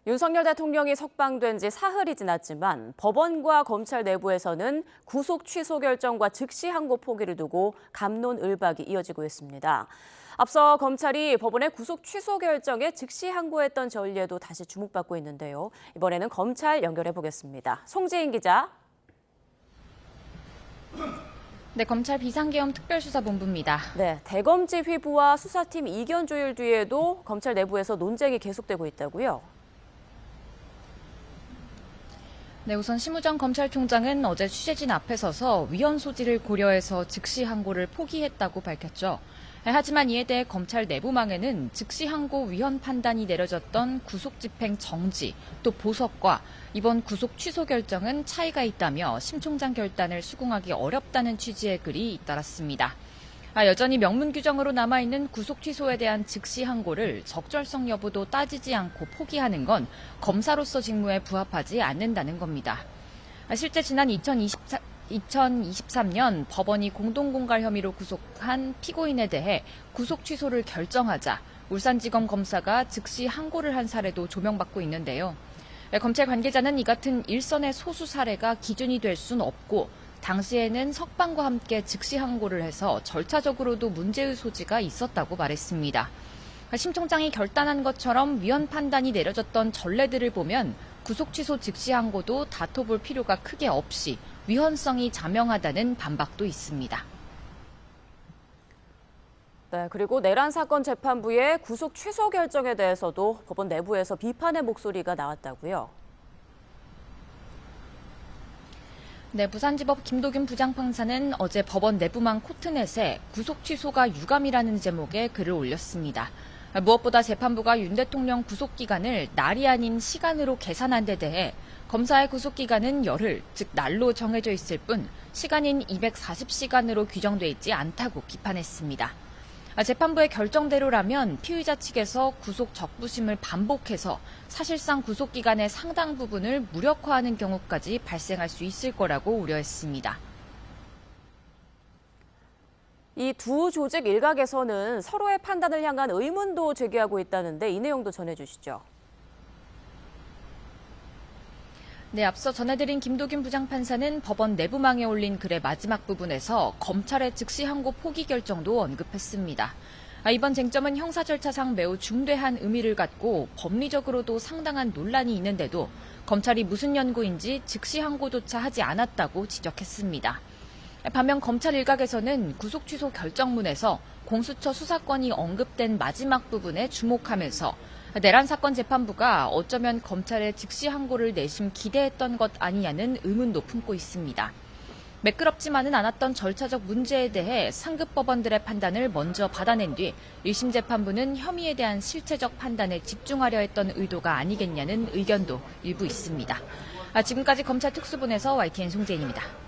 윤석열 대통령이 석방된 지 사흘이 지났지만 법원과 검찰 내부에서는 구속 취소 결정과 즉시 항고 포기를 두고 갑론을박이 이어지고 있습니다. 앞서 검찰이 법원의 구속 취소 결정에 즉시 항고했던 전례도 다시 주목받고 있는데요. 이번에는 검찰 연결해 보겠습니다. 송지인 기자. 네, 검찰 비상계엄 특별수사본부입니다. 네, 대검지 휘부와 수사팀 이견 조율 뒤에도 검찰 내부에서 논쟁이 계속되고 있다고요? 네, 우선 심우정 검찰총장은 어제 취재진 앞에 서서 위헌 소지를 고려해서 즉시 항고를 포기했다고 밝혔죠. 하지만 이에 대해 검찰 내부망에는 즉시 항고 위헌 판단이 내려졌던 구속 집행 정지, 또 보석과 이번 구속 취소 결정은 차이가 있다며 심 총장 결단을 수긍하기 어렵다는 취지의 글이 잇따랐습니다. 여전히 명문 규정으로 남아있는 구속 취소에 대한 즉시 항고를 적절성 여부도 따지지 않고 포기하는 건 검사로서 직무에 부합하지 않는다는 겁니다. 실제 지난 2023년 법원이 공동공갈 혐의로 구속한 피고인에 대해 구속 취소를 결정하자 울산지검 검사가 즉시 항고를 한 사례도 조명받고 있는데요. 검찰 관계자는 이 같은 일선의 소수 사례가 기준이 될 순 없고 당시에는 석방과 함께 즉시 항고를 해서 절차적으로도 문제의 소지가 있었다고 말했습니다. 심 총장이 결단한 것처럼 위헌 판단이 내려졌던 전례들을 보면 구속 취소 즉시 항고도 다퉈볼 필요가 크게 없이 위헌성이 자명하다는 반박도 있습니다. 네, 그리고 내란 사건 재판부의 구속 취소 결정에 대해서도 법원 내부에서 비판의 목소리가 나왔다고요? 네, 부산지법 김도균 부장판사는 어제 법원 내부망 코트넷에 구속 취소가 유감이라는 제목의 글을 올렸습니다. 무엇보다 재판부가 윤 대통령 구속기간을 날이 아닌 시간으로 계산한 데 대해 검사의 구속기간은 열흘, 즉 날로 정해져 있을 뿐 시간인 240시간으로 규정돼 있지 않다고 비판했습니다. 재판부의 결정대로라면 피의자 측에서 구속 적부심을 반복해서 사실상 구속기간의 상당 부분을 무력화하는 경우까지 발생할 수 있을 거라고 우려했습니다. 이 두 조직 일각에서는 서로의 판단을 향한 의문도 제기하고 있다는데 이 내용도 전해주시죠. 네, 앞서 전해드린 김도균 부장판사는 법원 내부망에 올린 글의 마지막 부분에서 검찰의 즉시 항고 포기 결정도 언급했습니다. 이번 쟁점은 형사 절차상 매우 중대한 의미를 갖고 법리적으로도 상당한 논란이 있는데도 검찰이 무슨 연고인지 즉시 항고조차 하지 않았다고 지적했습니다. 반면 검찰 일각에서는 구속 취소 결정문에서 공수처 수사권이 언급된 마지막 부분에 주목하면서 내란 사건 재판부가 어쩌면 검찰의 즉시 항고를 내심 기대했던 것 아니냐는 의문도 품고 있습니다. 매끄럽지만은 않았던 절차적 문제에 대해 상급 법원들의 판단을 먼저 받아낸 뒤 1심 재판부는 혐의에 대한 실체적 판단에 집중하려 했던 의도가 아니겠냐는 의견도 일부 있습니다. 지금까지 검찰 특수본에서 YTN 송재인입니다.